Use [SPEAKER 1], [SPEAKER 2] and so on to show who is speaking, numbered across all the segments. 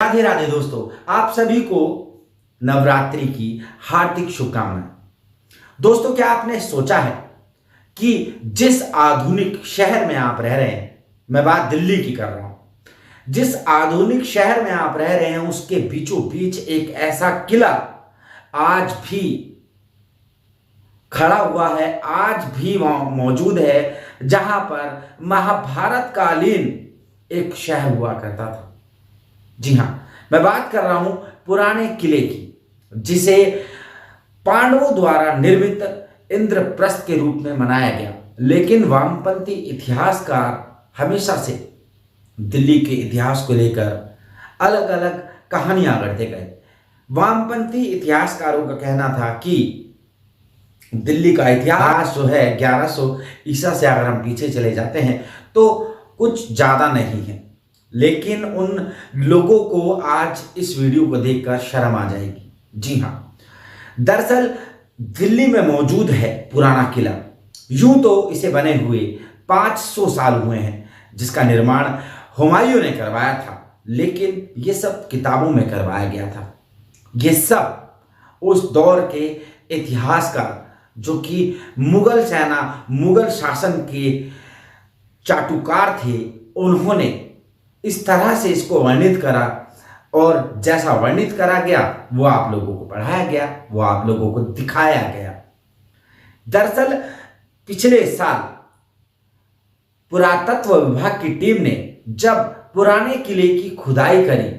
[SPEAKER 1] राधे राधे दोस्तों, आप सभी को नवरात्रि की हार्दिक शुभकामनाएं। दोस्तों, क्या आपने सोचा है कि जिस आधुनिक शहर में आप रह रहे हैं, मैं बात दिल्ली की कर रहा हूं, जिस आधुनिक शहर में आप रह रहे हैं उसके बीचों बीच एक ऐसा किला आज भी खड़ा हुआ है, आज भी मौजूद है, जहां पर महाभारत कालीन एक शहर हुआ करता था। जी हां, मैं बात कर रहा हूं पुराने किले की, जिसे पांडवों द्वारा निर्मित इंद्रप्रस्थ के रूप में मनाया गया। लेकिन वामपंथी इतिहासकार हमेशा से दिल्ली के इतिहास को लेकर अलग अलग कहानियां गढ़ते गए। वामपंथी इतिहासकारों का कहना था कि दिल्ली का इतिहास जो है 1100 ईसा से अगर हम पीछे चले जाते हैं तो कुछ ज़्यादा नहीं है। लेकिन उन लोगों को आज इस वीडियो को देखकर शर्म आ जाएगी। जी हाँ, दरअसल दिल्ली में मौजूद है पुराना किला। यूं तो इसे बने हुए 500 साल हुए हैं, जिसका निर्माण हुमायूं ने करवाया था, लेकिन ये सब किताबों में करवाया गया था। ये सब उस दौर के इतिहासकार, जो कि मुगल सेना, मुगल शासन के चाटुकार थे, उन्होंने इस तरह से इसको वर्णित करा, और जैसा वर्णित करा गया वो आप लोगों को पढ़ाया गया, वो आप लोगों को दिखाया गया। दरअसल पिछले साल पुरातत्व विभाग की टीम ने जब पुराने किले की खुदाई करी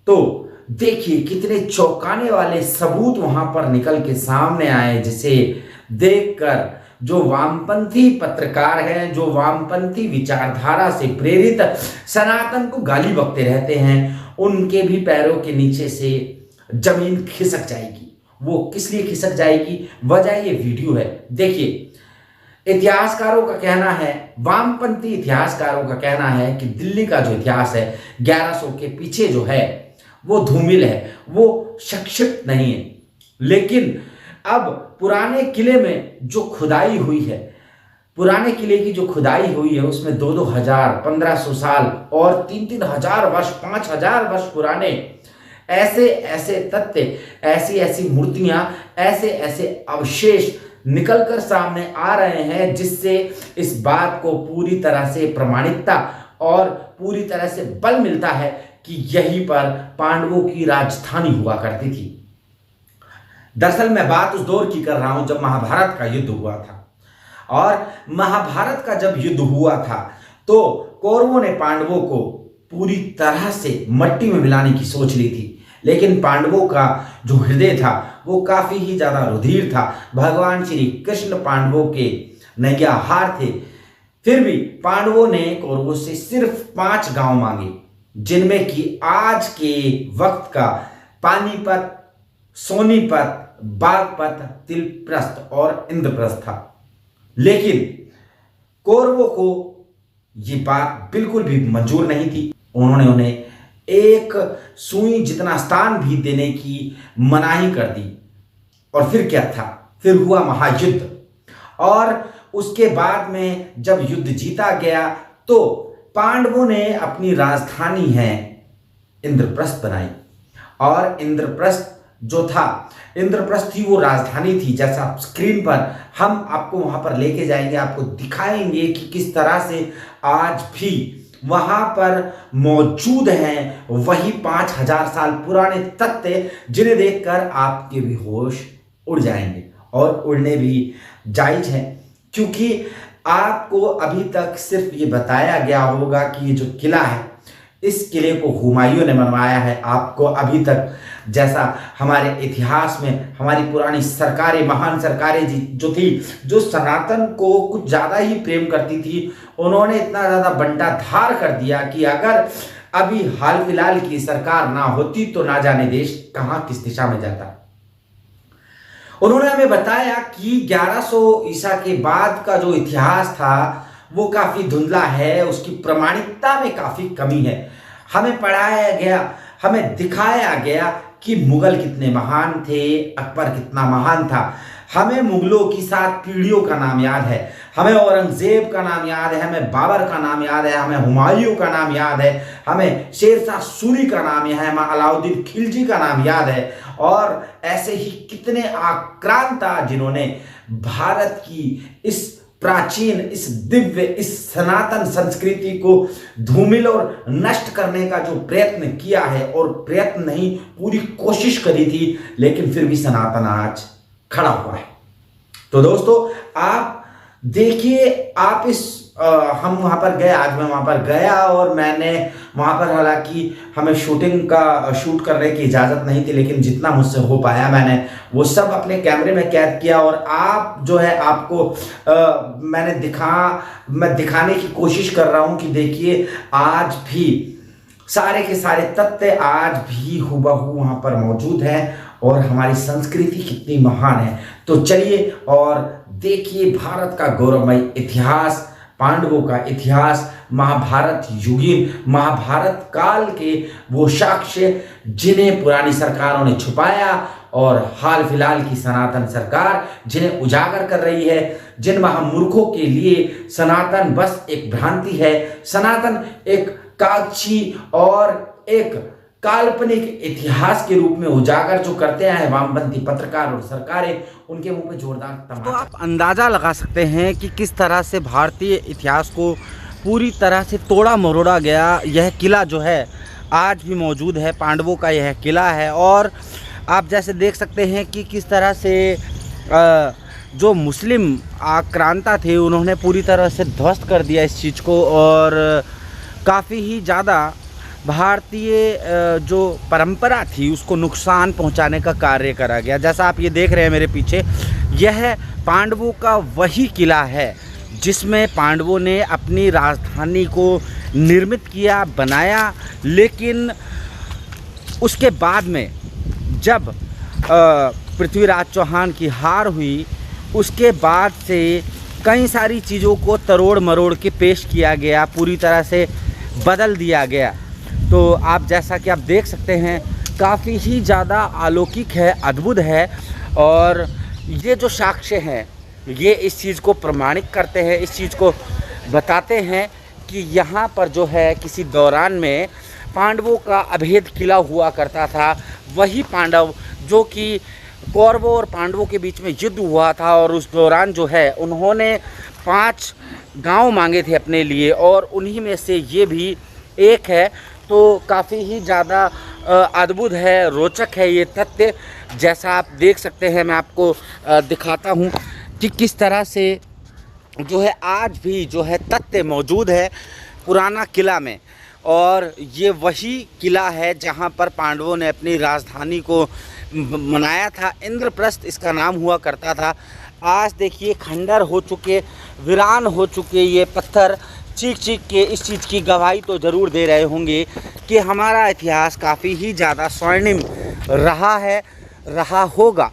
[SPEAKER 1] तो देखिए कितने चौंकाने वाले सबूत वहां पर निकल के सामने आए, जिसे देखकर जो वामपंथी पत्रकार हैं, जो वामपंथी विचारधारा से प्रेरित सनातन को गाली बकते रहते हैं, उनके भी पैरों के नीचे से जमीन खिसक जाएगी। वो किस लिए खिसक जाएगी, वजह ये वीडियो है। देखिए, इतिहासकारों का कहना है, वामपंथी इतिहासकारों का कहना है कि दिल्ली का जो इतिहास है 1100 के पीछे जो है वो धूमिल है, वो संक्षिप्त नहीं है। लेकिन अब पुराने किले में जो खुदाई हुई है, पुराने किले की जो खुदाई हुई है, उसमें 2-2 हजार, 1500 साल और 3-3 हजार वर्ष, 5,000 वर्ष पुराने ऐसे ऐसे तथ्य, ऐसी ऐसी मूर्तियां, ऐसे ऐसे अवशेष निकलकर सामने आ रहे हैं, जिससे इस बात को पूरी तरह से प्रमाणिकता और पूरी तरह से बल मिलता है कि यहीं पर पांडवों की राजधानी हुआ करती थी। दरअसल मैं बात उस दौर की कर रहा हूं जब महाभारत का युद्ध हुआ था। और महाभारत का जब युद्ध हुआ था तो कौरवों ने पांडवों को पूरी तरह से मट्टी में मिलाने की सोच ली थी, लेकिन पांडवों का जो हृदय था वो काफी ही ज्यादा रुधिर था। भगवान श्री कृष्ण पांडवों के नैयाहार थे। फिर भी पांडवों ने कौरवों से सिर्फ 5 गांव मांगे, जिनमें कि आज के वक्त का पानीपत, सोनीपत, बागपत, तिलप्रस्थ और इंद्रप्रस्थ था। लेकिन कौरवों को ये बात बिल्कुल भी मंजूर नहीं थी। उन्होंने उन्हें एक सुई जितना स्थान भी देने की मनाही कर दी। और फिर क्या था, फिर हुआ महायुद्ध। और उसके बाद में जब युद्ध जीता गया तो पांडवों ने अपनी राजधानी है इंद्रप्रस्थ बनाई। और इंद्रप्रस्थ जो था, इंद्रप्रस्थ ही वो राजधानी थी। जैसा स्क्रीन पर हम आपको वहां पर लेके जाएंगे, आपको दिखाएंगे कि किस तरह से आज भी वहां पर मौजूद हैं वही 5,000 साल पुराने तथ्य, जिन्हें देखकर आपके भी होश उड़ जाएंगे। और उड़ने भी जायज है, क्योंकि आपको अभी तक सिर्फ ये बताया गया होगा कि ये जो किला है, इस किले को हुमायूं ने बनवाया है। आपको अभी तक, जैसा हमारे इतिहास में हमारी पुरानी सरकारें, महान सरकारें जो थी, जो सनातन को कुछ ज़्यादा ही प्रेम करती थी, उन्होंने इतना ज़्यादा बंटाधार कर दिया कि अगर अभी हाल फिलहाल की सरकार ना होती तो ना जाने देश कहाँ किस दिशा में जाता। उन्होंने हमें बताया कि 1100 ईसा के बाद का जो इतिहास था वो काफ़ी धुंधला है, उसकी प्रामाणिकता में काफ़ी कमी है। हमें पढ़ाया गया, हमें दिखाया गया कि मुगल कितने महान थे, अकबर कितना महान था। हमें मुगलों की 7 पीढ़ियों का नाम याद है, हमें औरंगजेब का नाम याद है, हमें बाबर का नाम याद है, हमें हुमायूं का नाम याद है, हमें शेरशाह सूरी का नाम याद है, हमें अलाउद्दीन खिलजी का नाम याद है, और ऐसे ही कितने आक्रांता जिन्होंने भारत की इस प्राचीन, इस दिव्य, इस सनातन संस्कृति को धूमिल और नष्ट करने का जो प्रयत्न किया है, और प्रयत्न नहीं पूरी कोशिश करी थी, लेकिन फिर भी सनातन आज खड़ा हुआ है। तो दोस्तों आप देखिए, आप हम वहाँ पर गए, आज मैं वहाँ पर गया और मैंने वहाँ पर, हालांकि हमें शूट करने की इजाज़त नहीं थी, लेकिन जितना मुझसे हो पाया मैंने वो सब अपने कैमरे में कैद किया। और आप जो है, आपको मैं दिखाने की कोशिश कर रहा हूँ कि देखिए आज भी सारे के सारे तथ्य आज भी हूबहू वहाँ पर मौजूद हैं, और हमारी संस्कृति कितनी महान है। तो चलिए और देखिए भारत का गौरवमय इतिहास, पांडवों का इतिहास, महाभारत युगीन, महाभारत काल के वो साक्ष्य जिन्हें पुरानी सरकारों ने छुपाया, और हाल फिलहाल की सनातन सरकार जिन्हें उजागर कर रही है। जिन महामूर्खों के लिए सनातन बस एक भ्रांति है, सनातन एक काक्षी और एक काल्पनिक इतिहास के रूप में उजागर जो करते हैं वामपंथी पत्रकार और सरकारें, उनके मुंह पे जोरदार तमाचा।
[SPEAKER 2] तो आप अंदाज़ा लगा सकते हैं कि किस तरह से भारतीय इतिहास को पूरी तरह से तोड़ा मरोड़ा गया। यह किला जो है आज भी मौजूद है, पांडवों का यह किला है। और आप जैसे देख सकते हैं कि किस तरह से जो मुस्लिम आक्रांता थे उन्होंने पूरी तरह से ध्वस्त कर दिया इस चीज़ को, और काफ़ी ही ज़्यादा भारतीय जो परंपरा थी उसको नुकसान पहुंचाने का कार्य करा गया। जैसा आप ये देख रहे हैं मेरे पीछे, यह पांडवों का वही किला है जिसमें पांडवों ने अपनी राजधानी को निर्मित किया, बनाया। लेकिन उसके बाद में जब पृथ्वीराज चौहान की हार हुई, उसके बाद से कई सारी चीज़ों को तरोड़ मरोड़ के पेश किया गया, पूरी तरह से बदल दिया गया। तो आप जैसा कि आप देख सकते हैं काफ़ी ही ज़्यादा अलौकिक है, अद्भुत है। और ये जो साक्ष्य हैं ये इस चीज़ को प्रमाणित करते हैं, इस चीज़ को बताते हैं कि यहाँ पर जो है किसी दौरान में पांडवों का अभेद किला हुआ करता था। वही पांडव जो कि कौरवों और पांडवों के बीच में युद्ध हुआ था, और उस दौरान जो है उन्होंने 5 गांव मांगे थे अपने लिए, और उन्हीं में से ये भी एक है। तो काफ़ी ही ज़्यादा अद्भुत है, रोचक है ये तथ्य। जैसा आप देख सकते हैं, मैं आपको दिखाता हूँ कि किस तरह से जो है आज भी जो है तथ्य मौजूद है पुराना किला में। और ये वही किला है जहाँ पर पांडवों ने अपनी राजधानी को बनाया था। इंद्रप्रस्थ इसका नाम हुआ करता था। आज देखिए खंडर हो चुके, वीरान हो चुके ये पत्थर चीख चीख के इस चीज़ की गवाही तो ज़रूर दे रहे होंगे कि हमारा इतिहास काफ़ी ही ज़्यादा स्वर्णिम रहा है, रहा होगा।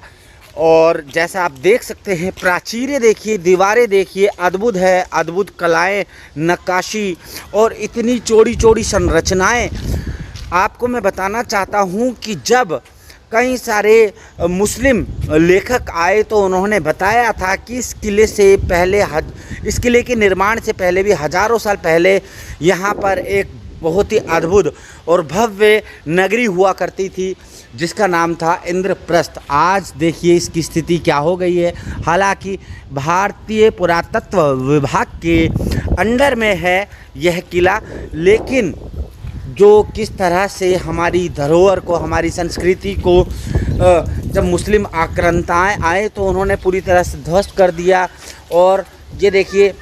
[SPEAKER 2] और जैसा आप देख सकते हैं, प्राचीरें देखिए, दीवारें देखिए, अद्भुत है, अद्भुत कलाएं, नक्काशी और इतनी चौड़ी चौड़ी संरचनाएं। आपको मैं बताना चाहता हूं कि जब कई सारे मुस्लिम लेखक आए तो उन्होंने बताया था कि इस किले से पहले इस किले के निर्माण से पहले भी हज़ारों साल पहले यहाँ पर एक बहुत ही अद्भुत और भव्य नगरी हुआ करती थी जिसका नाम था इंद्रप्रस्थ। आज देखिए इसकी स्थिति क्या हो गई है। हालांकि भारतीय पुरातत्व विभाग के अंडर में है यह किला, लेकिन जो किस तरह से हमारी धरोहर को, हमारी संस्कृति को जब मुस्लिम आक्रांताएँ आए तो उन्होंने पूरी तरह से ध्वस्त कर दिया। और ये देखिए,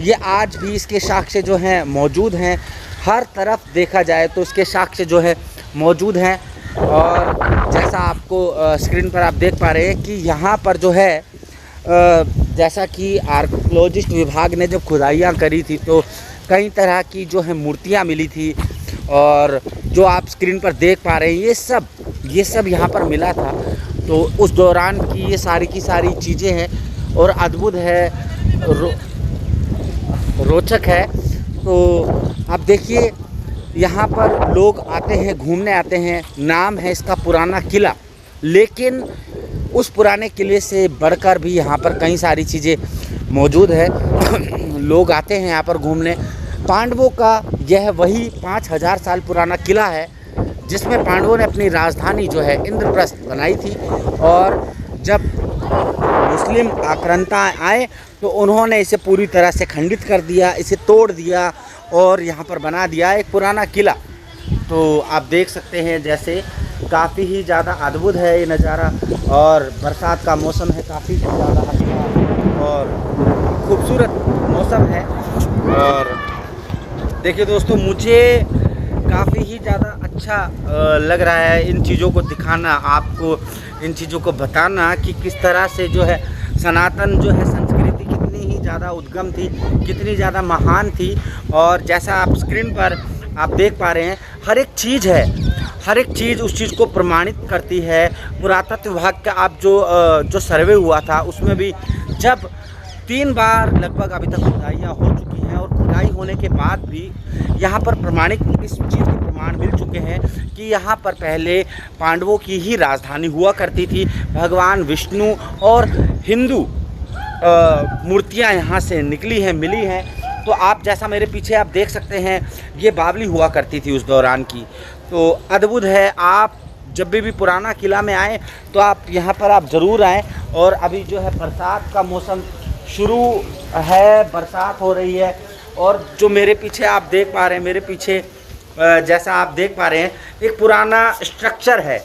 [SPEAKER 2] ये आज भी इसके साक्ष्य जो हैं मौजूद हैं। हर तरफ देखा जाए तो इसके साक्ष्य जो है मौजूद हैं। और जैसा आपको स्क्रीन पर आप देख पा रहे हैं कि यहाँ पर जो है जैसा कि आर्कियोलॉजिस्ट विभाग ने जब खुदाइयाँ करी थी तो कई तरह की जो है मूर्तियाँ मिली थी, और जो आप स्क्रीन पर देख पा रहे हैं ये सब यहाँ पर मिला था। तो उस दौरान की ये सारी की सारी चीज़ें हैं और अद्भुत है, रोचक है। तो आप देखिए यहाँ पर लोग आते हैं, घूमने आते हैं। नाम है इसका पुराना किला, लेकिन उस पुराने किले से बढ़कर भी यहाँ पर कई सारी चीज़ें मौजूद है। लोग आते हैं यहाँ पर घूमने। पांडवों का यह वही 5000 साल पुराना किला है जिसमें पांडवों ने अपनी राजधानी जो है इंद्रप्रस्थ बनाई थी। और जब मुस्लिम आक्रांता आए तो उन्होंने इसे पूरी तरह से खंडित कर दिया, इसे तोड़ दिया और यहाँ पर बना दिया एक पुराना किला। तो आप देख सकते हैं जैसे काफ़ी ही ज़्यादा अद्भुत है ये नज़ारा। और बरसात का मौसम है, काफ़ी ज़्यादा अच्छा और खूबसूरत मौसम है। और देखिए दोस्तों, मुझे काफ़ी ही ज़्यादा अच्छा लग रहा है इन चीज़ों को दिखाना, आपको इन चीज़ों को बताना कि किस तरह से जो है सनातन जो है संस्कृति कितनी ही ज़्यादा उद्गम थी, कितनी ज़्यादा महान थी। और जैसा आप स्क्रीन पर आप देख पा रहे हैं, हर एक चीज़ है, हर एक चीज़ उस चीज़ को प्रमाणित करती है। पुरातत्व विभाग का आप जो सर्वे हुआ था उसमें भी जब 3 बार लगभग अभी तक खुदाइयाँ हो चुकी हैं और खुदाई होने के बाद भी यहाँ पर प्रमाणित इस चीज़ के प्रमाण मिल चुके हैं कि यहाँ पर पहले पांडवों की ही राजधानी हुआ करती थी। भगवान विष्णु और हिंदू मूर्तियाँ यहाँ से निकली हैं, मिली हैं। तो आप जैसा मेरे पीछे आप देख सकते हैं, ये बावली हुआ करती थी उस दौरान की। तो अद्भुत है। आप जब भी पुराना किला में आएँ तो आप यहाँ पर आप ज़रूर आएँ। और अभी जो है बरसात का मौसम शुरू है, बरसात हो रही है। और जो मेरे पीछे आप देख पा रहे हैं, मेरे पीछे जैसा आप देख पा रहे हैं, एक पुराना स्ट्रक्चर है।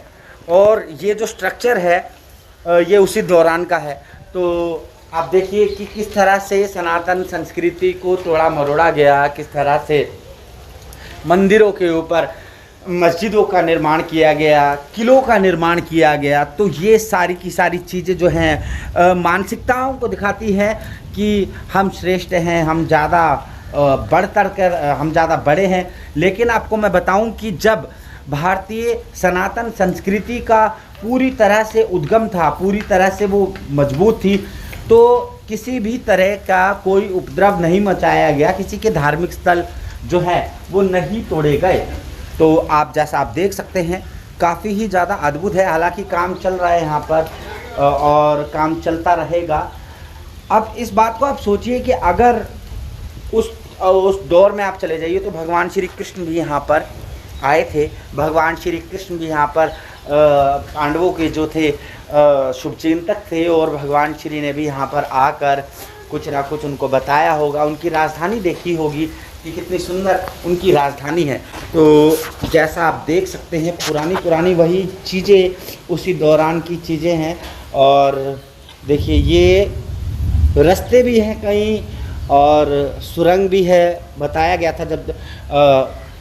[SPEAKER 2] और ये जो स्ट्रक्चर है ये उसी दौरान का है। तो आप देखिए कि किस तरह से सनातन संस्कृति को तोड़ा मरोड़ा गया, किस तरह से मंदिरों के ऊपर मस्जिदों का निर्माण किया गया, किलों का निर्माण किया गया। तो ये सारी की सारी चीज़ें जो हैं मानसिकताओं को दिखाती हैं कि हम श्रेष्ठ हैं, हम ज़्यादा हम ज़्यादा बड़े हैं। लेकिन आपको मैं बताऊं कि जब भारतीय सनातन संस्कृति का पूरी तरह से उद्गम था, पूरी तरह से वो मजबूत थी, तो किसी भी तरह का कोई उपद्रव नहीं मचाया गया, किसी के धार्मिक स्थल जो है वो नहीं तोड़े गए। तो आप जैसा आप देख सकते हैं काफ़ी ही ज़्यादा अद्भुत है। हालांकि काम चल रहा है यहाँ पर और काम चलता रहेगा। अब इस बात को आप सोचिए कि अगर उस दौर में आप चले जाइए तो भगवान श्री कृष्ण भी यहाँ पर आए थे। भगवान श्री कृष्ण भी यहाँ पर पांडवों के जो थे शुभचिंतक थे और भगवान श्री ने भी यहाँ पर आकर कुछ ना कुछ उनको बताया होगा। उनकी राजधानी देखी होगी कि कितनी सुंदर उनकी राजधानी है। तो जैसा आप देख सकते हैं पुरानी वही चीज़ें उसी दौरान की चीज़ें हैं। और देखिए ये रास्ते भी हैं कहीं और सुरंग भी है। बताया गया था जब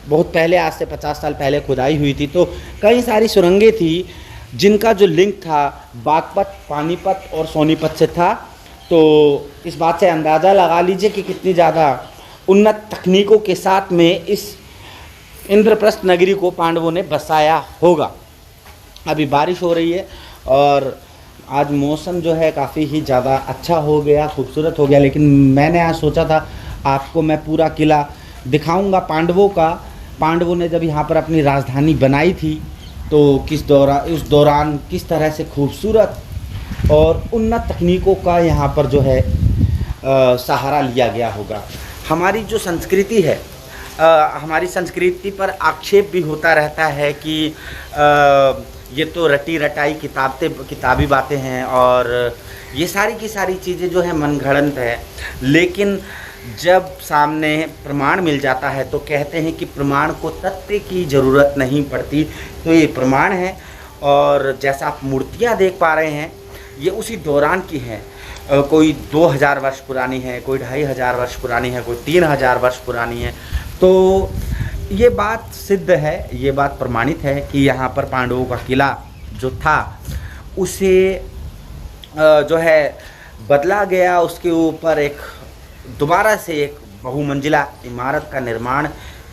[SPEAKER 2] बहुत पहले, आज से 50 साल पहले खुदाई हुई थी, तो कई सारी सुरंगें थी जिनका जो लिंक था बागपत, पानीपत और सोनीपत से था। तो इस बात से अंदाज़ा लगा लीजिए कि कितनी ज़्यादा उन्नत तकनीकों के साथ में इस इंद्रप्रस्थ नगरी को पांडवों ने बसाया होगा। अभी बारिश हो रही है और आज मौसम जो है काफ़ी ही ज़्यादा अच्छा हो गया, खूबसूरत हो गया। लेकिन मैंने आज सोचा था आपको मैं पूरा किला दिखाऊंगा पांडवों का। पांडवों ने जब यहाँ पर अपनी राजधानी बनाई थी तो उस दौरान किस तरह से खूबसूरत और उन्नत तकनीकों का यहाँ पर जो है सहारा लिया गया होगा। हमारी जो संस्कृति है, हमारी संस्कृति पर आक्षेप भी होता रहता है कि ये तो रटी रटाई किताबी बातें हैं और ये सारी की सारी चीज़ें जो है मनगढ़ंत है। लेकिन जब सामने प्रमाण मिल जाता है तो कहते हैं कि प्रमाण को तथ्य की ज़रूरत नहीं पड़ती। तो ये प्रमाण है। और जैसा आप मूर्तियाँ देख पा रहे हैं ये उसी दौरान की हैं। कोई 2000 वर्ष पुरानी है, कोई 2500 वर्ष पुरानी है, कोई 3000 वर्ष पुरानी है। तो ये बात सिद्ध है, ये बात प्रमाणित है कि यहाँ पर पांडवों का किला जो था उसे जो है बदला गया, उसके ऊपर एक दोबारा से एक बहुमंजिला इमारत का निर्माण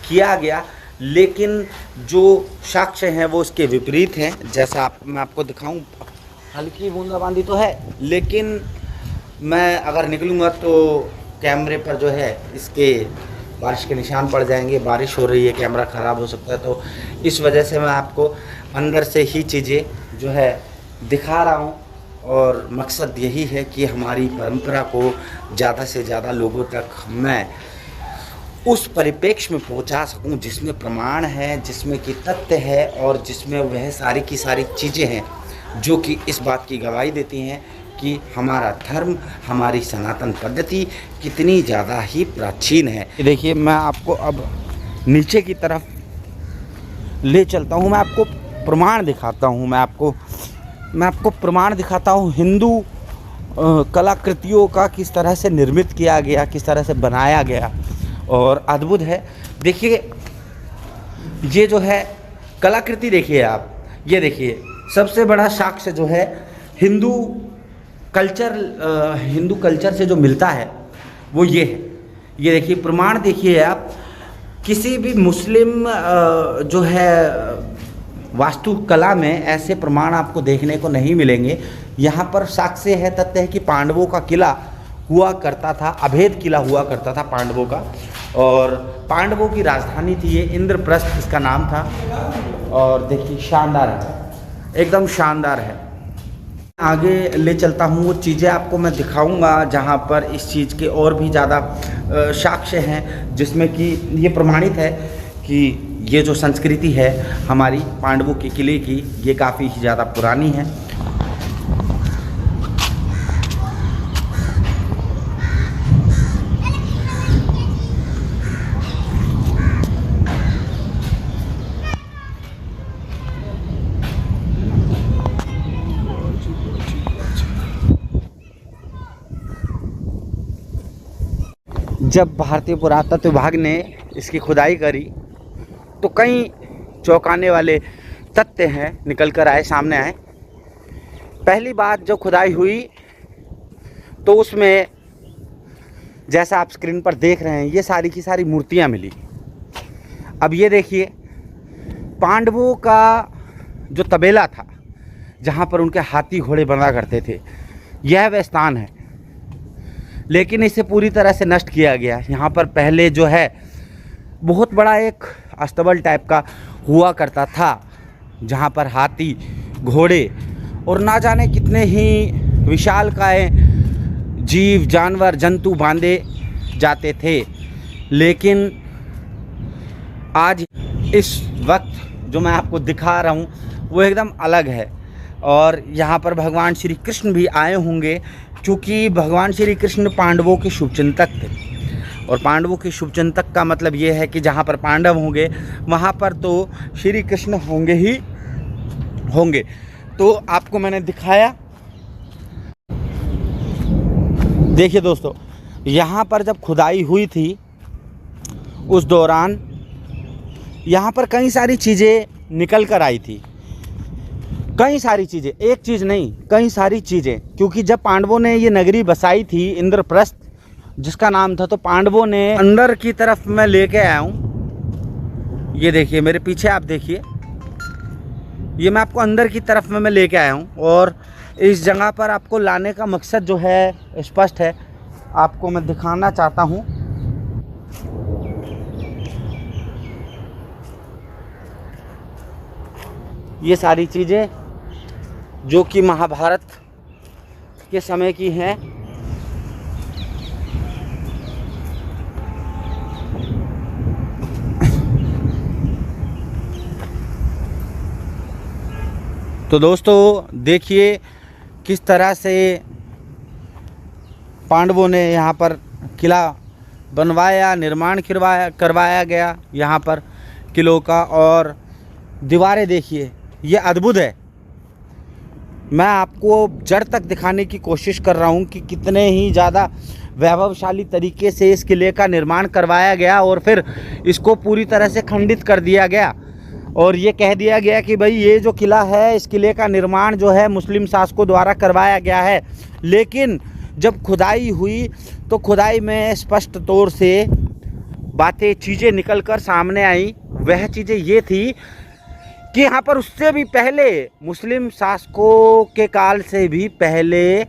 [SPEAKER 2] किया गया। लेकिन जो साक्ष्य हैं वो उसके विपरीत हैं। जैसा मैं आपको दिखाऊं, हल्की बूंदाबांदी तो है, लेकिन मैं अगर निकलूँगा तो कैमरे पर जो है इसके बारिश के निशान पड़ जाएंगे। बारिश हो रही है, कैमरा ख़राब हो सकता है, तो इस वजह से मैं आपको अंदर से ही चीज़ें जो है दिखा रहा हूँ। और मकसद यही है कि हमारी परंपरा को ज़्यादा से ज़्यादा लोगों तक मैं उस परिप्रेक्ष्य में पहुंचा सकूं जिसमें प्रमाण है, जिसमें कि तथ्य है और जिसमें वह सारी की सारी चीज़ें हैं जो कि इस बात की गवाही देती हैं कि हमारा धर्म, हमारी सनातन पद्धति कितनी ज़्यादा ही प्राचीन है। देखिए, मैं आपको अब नीचे की तरफ ले चलता हूँ, मैं आपको प्रमाण दिखाता हूँ, मैं आपको प्रमाण दिखाता हूँ हिंदू कलाकृतियों का किस तरह से निर्मित किया गया, किस तरह से बनाया गया, और अद्भुत है। देखिए, ये जो है कलाकृति देखिए आप, ये देखिए सबसे बड़ा साक्ष्य जो है हिंदू कल्चर से जो मिलता है वो ये है। ये देखिए प्रमाण देखिए आप, किसी भी मुस्लिम जो है वास्तुकला में ऐसे प्रमाण आपको देखने को नहीं मिलेंगे। यहाँ पर साक्ष्य है, तथ्य है कि पांडवों का किला हुआ करता था, अभेद किला हुआ करता था पांडवों का, और पांडवों की राजधानी थी ये, इंद्रप्रस्थ इसका नाम था। और देखिए शानदार है, एकदम शानदार है। आगे ले चलता हूँ, वो चीज़ें आपको मैं दिखाऊंगा जहाँ पर इस चीज़ के और भी ज़्यादा साक्ष्य हैं, जिसमें कि ये प्रमाणित है कि ये जो संस्कृति है हमारी पांडवों के किले की, ये काफ़ी ज़्यादा पुरानी है। जब भारतीय पुरातत्व विभाग ने इसकी खुदाई करी तो कई चौंकाने वाले तथ्य हैं निकल कर आए, सामने आए। पहली बात, जो खुदाई हुई तो उसमें जैसा आप स्क्रीन पर देख रहे हैं, ये सारी की सारी मूर्तियां मिली। अब ये देखिए, पांडवों का जो तबेला था जहाँ पर उनके हाथी घोड़े बना करते थे, यह वह स्थान है, लेकिन इसे पूरी तरह से नष्ट किया गया। यहाँ पर पहले जो है बहुत बड़ा एक अस्तबल टाइप का हुआ करता था, जहाँ पर हाथी घोड़े और ना जाने कितने ही विशालकाय जीव जानवर जंतु बांधे जाते थे। लेकिन आज इस वक्त जो मैं आपको दिखा रहा हूँ वो एकदम अलग है। और यहाँ पर भगवान श्री कृष्ण भी आए होंगे, क्योंकि भगवान श्री कृष्ण पांडवों के शुभचिंतक थे। और पांडवों के शुभचिंतक का मतलब ये है कि जहाँ पर पांडव होंगे वहाँ पर तो श्री कृष्ण होंगे ही होंगे। तो आपको मैंने दिखाया। देखिए दोस्तों, यहाँ पर जब खुदाई हुई थी उस दौरान यहाँ पर कई सारी चीज़ें निकल कर आई थी, कई सारी चीज़ें, एक चीज़ नहीं, कई सारी चीज़ें। क्योंकि जब पांडवों ने ये नगरी बसाई थी इंद्रप्रस्थ जिसका नाम था, तो पांडवों ने अंदर की तरफ मैं लेके आया हूँ। ये देखिए मेरे पीछे आप देखिए, ये मैं आपको अंदर की तरफ में मैं लेके आया हूँ। और इस जगह पर आपको लाने का मकसद जो है स्पष्ट है, आपको मैं दिखाना चाहता हूँ। ये सारी चीज़ें जो कि महाभारत के समय की हैं। तो दोस्तों देखिए किस तरह से पांडवों ने यहाँ पर किला बनवाया, निर्माण करवाया गया यहाँ पर किलों का। और दीवारें देखिए, ये अद्भुत है। मैं आपको जड़ तक दिखाने की कोशिश कर रहा हूँ कि कितने ही ज़्यादा वैभवशाली तरीके से इस किले का निर्माण करवाया गया और फिर इसको पूरी तरह से खंडित कर दिया गया। और ये कह दिया गया कि भाई ये जो किला है, इस किले का निर्माण जो है मुस्लिम शासकों द्वारा करवाया गया है। लेकिन जब खुदाई हुई तो खुदाई में स्पष्ट तौर से बातें, चीज़ें निकल कर सामने आई। वह चीज़ें ये थी कि यहाँ पर उससे भी पहले, मुस्लिम शासकों के काल से भी पहले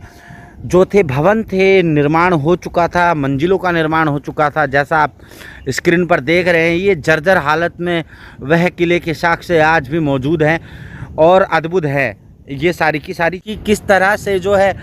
[SPEAKER 2] जो थे भवन थे, निर्माण हो चुका था, मंजिलों का निर्माण हो चुका था। जैसा आप स्क्रीन पर देख रहे हैं, ये जर्जर हालत में वह किले के साक्ष्य आज भी मौजूद हैं और अद्भुत है ये सारी की सारी कि किस तरह से जो है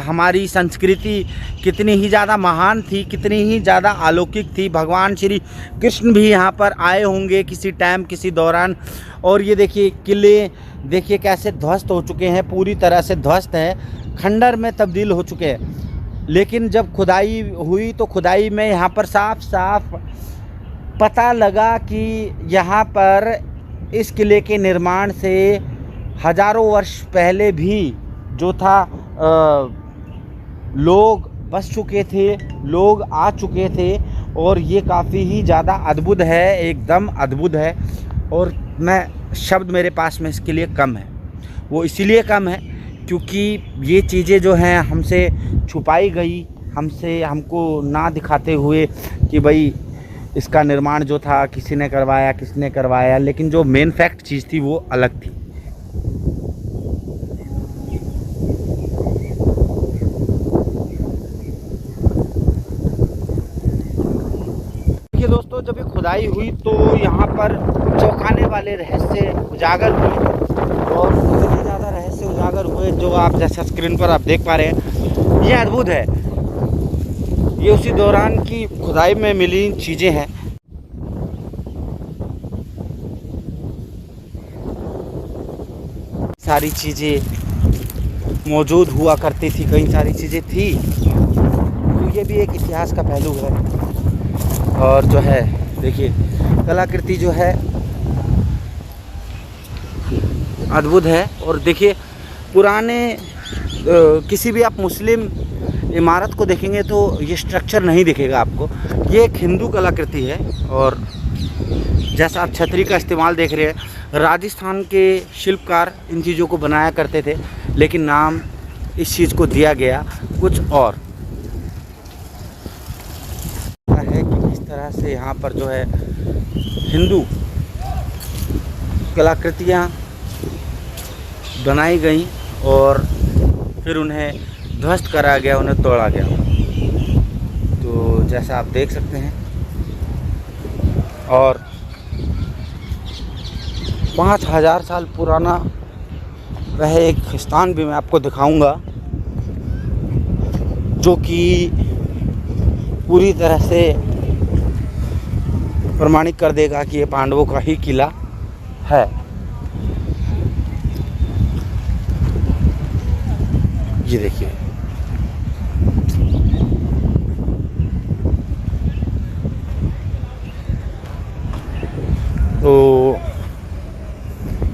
[SPEAKER 2] हमारी संस्कृति कितनी ही ज़्यादा महान थी, कितनी ही ज़्यादा अलौकिक थी। भगवान श्री कृष्ण भी यहाँ पर आए होंगे किसी टाइम, किसी दौरान। और ये देखिए किले, देखिए कैसे ध्वस्त हो चुके हैं, पूरी तरह से ध्वस्त हैं, खंडर में तब्दील हो चुके हैं। लेकिन जब खुदाई हुई तो खुदाई में यहाँ पर साफ साफ पता लगा कि यहाँ पर इस किले के निर्माण से हज़ारों वर्ष पहले भी जो था लोग बस चुके थे, लोग आ चुके थे। और ये काफ़ी ही ज़्यादा अद्भुत है, एकदम अद्भुत है। और मैं शब्द मेरे पास में इसके लिए कम है। वो इसीलिए कम है क्योंकि ये चीज़ें जो हैं हमसे छुपाई गई, हमको ना दिखाते हुए कि भाई इसका निर्माण जो था किसी ने करवाया, किसने करवाया। लेकिन जो मेन फैक्ट चीज़ थी वो अलग थी। देखिए दोस्तों, जब ये खुदाई हुई तो यहाँ पर चौंकाने वाले रहस्य उजागर हुए और इतने ज़्यादा रहस्य उजागर हुए जो आप जैसा स्क्रीन पर आप देख पा रहे हैं। ये अद्भुत है, ये उसी दौरान की खुदाई में मिली चीज़ें हैं। सारी चीज़ें मौजूद हुआ करती थी, कई सारी चीज़ें थी। तो ये भी एक इतिहास का पहलू है। और जो है देखिए कलाकृति जो है अद्भुत है। और देखिए पुराने किसी भी आप मुस्लिम इमारत को देखेंगे तो ये स्ट्रक्चर नहीं दिखेगा आपको। ये एक हिंदू कलाकृति है। और जैसा आप छतरी का इस्तेमाल देख रहे हैं, राजस्थान के शिल्पकार इन चीज़ों को बनाया करते थे, लेकिन नाम इस चीज़ को दिया गया कुछ और है कि किस तरह से यहाँ पर जो है हिंदू कलाकृतियाँ बनाई गई और फिर उन्हें ध्वस्त करा गया, उन्हें तोड़ा गया। तो जैसा आप देख सकते हैं। और 5000 साल पुराना वह एक स्थान भी मैं आपको दिखाऊंगा जो कि पूरी तरह से प्रमाणित कर देगा कि ये पांडवों का ही किला है। ये देखिए, तो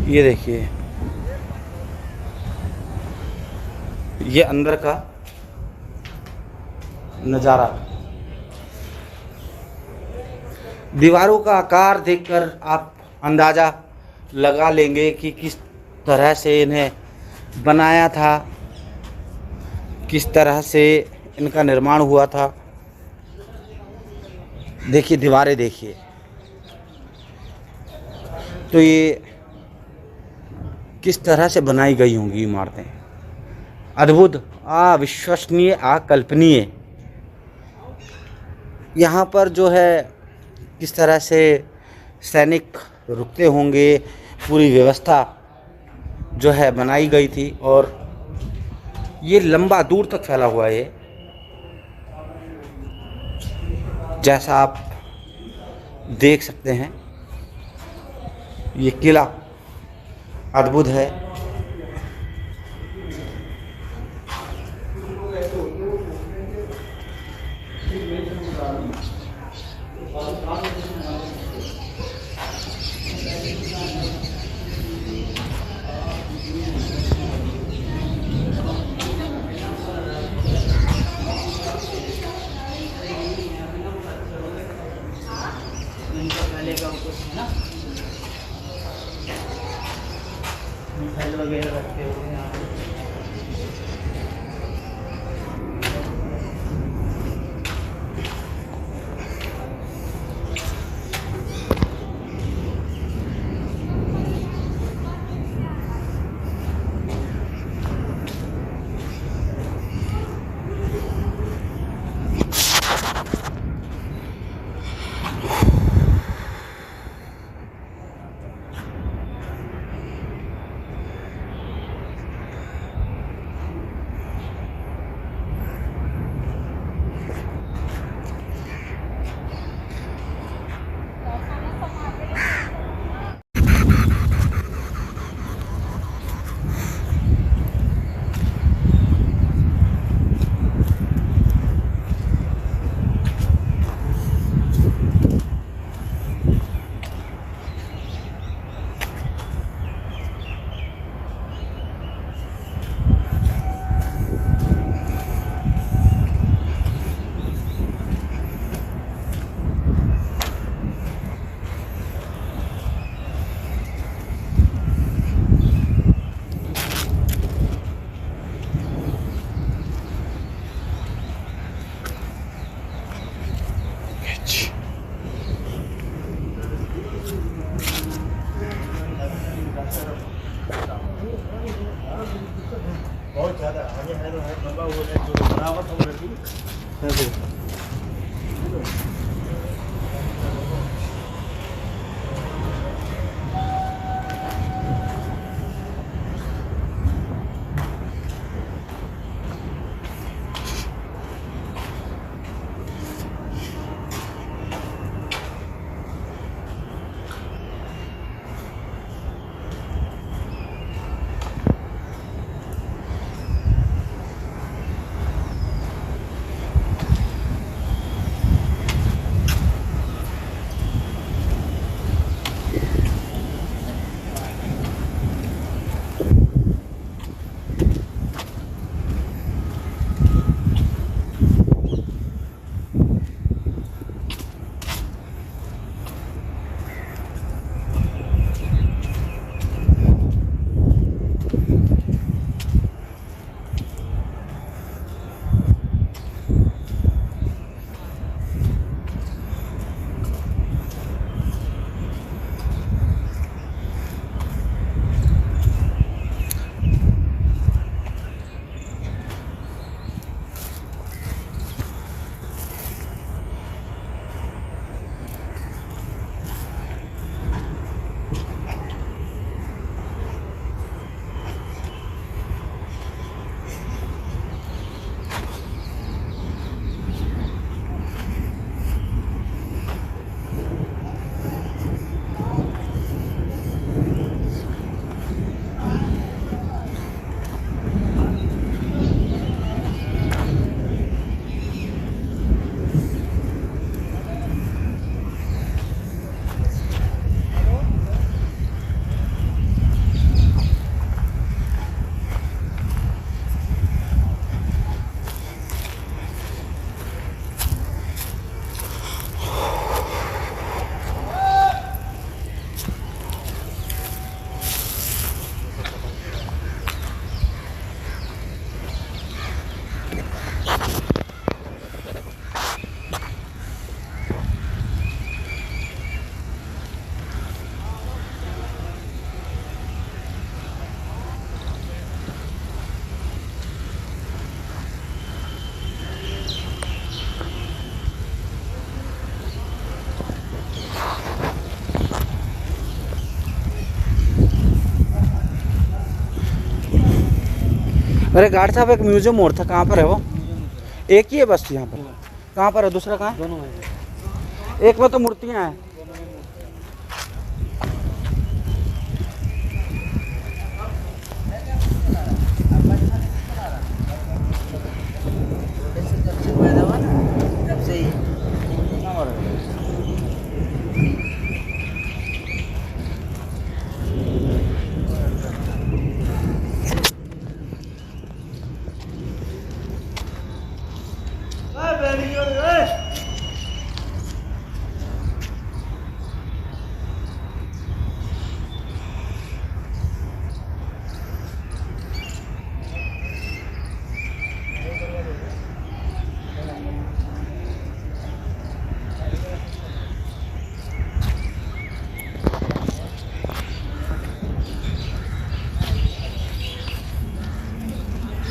[SPEAKER 2] ये देखिए ये अंदर का नज़ारा। दीवारों का आकार देखकर आप अंदाज़ा लगा लेंगे कि किस तरह से इन्हें बनाया था, किस तरह से इनका निर्माण हुआ था। देखिए दीवारें देखिए, तो ये किस तरह से बनाई गई होंगी इमारतें। अद्भुत, अविश्वसनीय, अकल्पनीय। यहाँ पर जो है किस तरह से सैनिक रुकते होंगे, पूरी व्यवस्था जो है बनाई गई थी। और ये लंबा दूर तक फैला हुआ है। ये जैसा आप देख सकते हैं, ये किला अद्भुत है। वगैरह रखते हुए यहाँ पे
[SPEAKER 3] बहुत ज़्यादा आगे है तो है, लंबा वो है जो बराबर हम लड़की।
[SPEAKER 2] अरे गार्ड साहब, एक म्यूजियम मोड़ था, कहाँ पर है वो? एक ही है बस यहाँ पर? कहाँ पर है? दूसरा कहाँ है?
[SPEAKER 3] दोनों है।
[SPEAKER 2] एक में तो मूर्तियाँ हैं।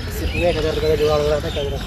[SPEAKER 3] इससे 1000 रुपये का जुगाड़ हो रहा था कैमरा।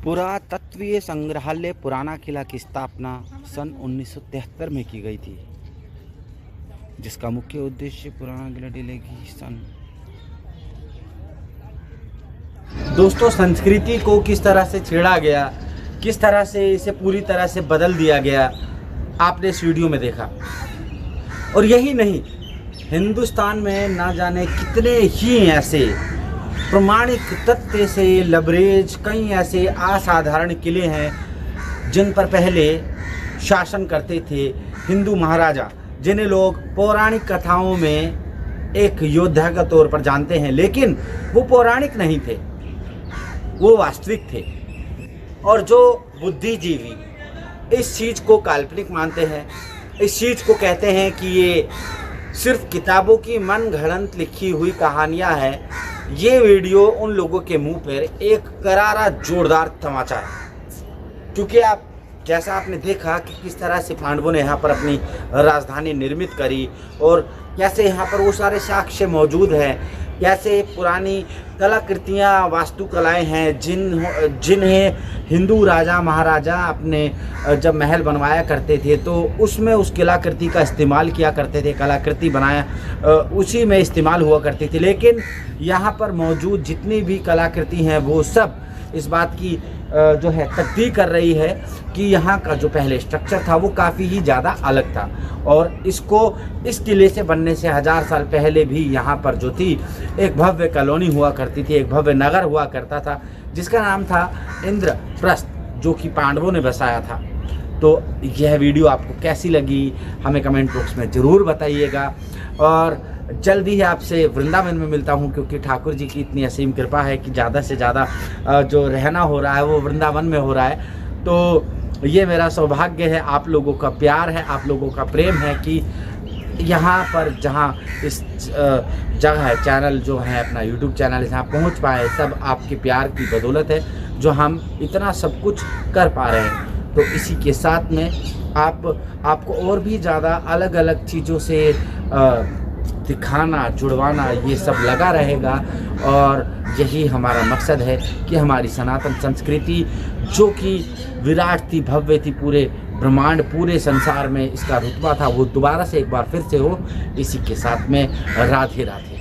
[SPEAKER 2] पुरातत्वीय संग्रहालय पुराना किला की स्थापना सन 1973 में की गई थी, जिसका मुख्य उद्देश्य पुराना किला किले की सन। दोस्तों, संस्कृति को किस तरह से छेड़ा गया, किस तरह से इसे पूरी तरह से बदल दिया गया, आपने इस वीडियो में देखा। और यही नहीं, हिंदुस्तान में ना जाने कितने ही ऐसे प्रमाणिक तथ्य से लबरेज कई ऐसे असाधारण किले हैं जिन पर पहले शासन करते थे हिंदू महाराजा, जिन्हें लोग पौराणिक कथाओं में एक योद्धा के तौर पर जानते हैं, लेकिन वो पौराणिक नहीं थे, वो वास्तविक थे। और जो बुद्धिजीवी इस चीज़ को काल्पनिक मानते हैं, इस चीज़ को कहते हैं कि ये सिर्फ किताबों की मन घड़ंत लिखी हुई कहानियाँ हैं, ये वीडियो उन लोगों के मुंह पर एक करारा जोरदार तमाचा है। क्योंकि आप जैसा आपने देखा कि किस तरह से पांडवों ने यहाँ पर अपनी राजधानी निर्मित करी और कैसे यहाँ पर वो सारे साक्ष्य मौजूद हैं, कैसे पुरानी कलाकृतियाँ वास्तुकलाएं हैं जिन्हें हिंदू राजा महाराजा अपने जब महल बनवाया करते थे तो उसमें उस कलाकृति का इस्तेमाल किया करते थे, कलाकृति बनाया उसी में इस्तेमाल हुआ करती थी। लेकिन यहाँ पर मौजूद जितनी भी कलाकृति हैं वो सब इस बात की जो है तस्दीक कर रही है कि यहाँ का जो पहले स्ट्रक्चर था वो काफ़ी ही ज़्यादा अलग था। और इसको इस किले से बनने से 1000 साल पहले भी यहाँ पर जो थी एक भव्य कॉलोनी हुआ करती थी, एक भव्य नगर हुआ करता था जिसका नाम था इंद्रप्रस्थ, जो कि पांडवों ने बसाया था। तो यह वीडियो आपको कैसी लगी हमें कमेंट बॉक्स में ज़रूर बताइएगा। और जल्दी ही आपसे वृंदावन में मिलता हूं, क्योंकि ठाकुर जी की इतनी असीम कृपा है कि ज़्यादा से ज़्यादा जो रहना हो रहा है वो वृंदावन में हो रहा है। तो ये मेरा सौभाग्य है, आप लोगों का प्यार है, आप लोगों का प्रेम है कि यहाँ पर जहाँ इस जगह है चैनल जो है अपना यूट्यूब चैनल जहाँ पहुँच पाए, सब आपके प्यार की बदौलत है जो हम इतना सब कुछ कर पा रहे हैं। तो इसी के साथ में आपको और भी ज़्यादा अलग अलग चीज़ों से दिखाना, जुड़वाना, ये सब लगा रहेगा। और यही हमारा मकसद है कि हमारी सनातन संस्कृति जो कि विराट थी, भव्य थी, पूरे ब्रह्मांड पूरे संसार में इसका रुतबा था, वो दोबारा से एक बार फिर से हो। इसी के साथ में राधे राधे।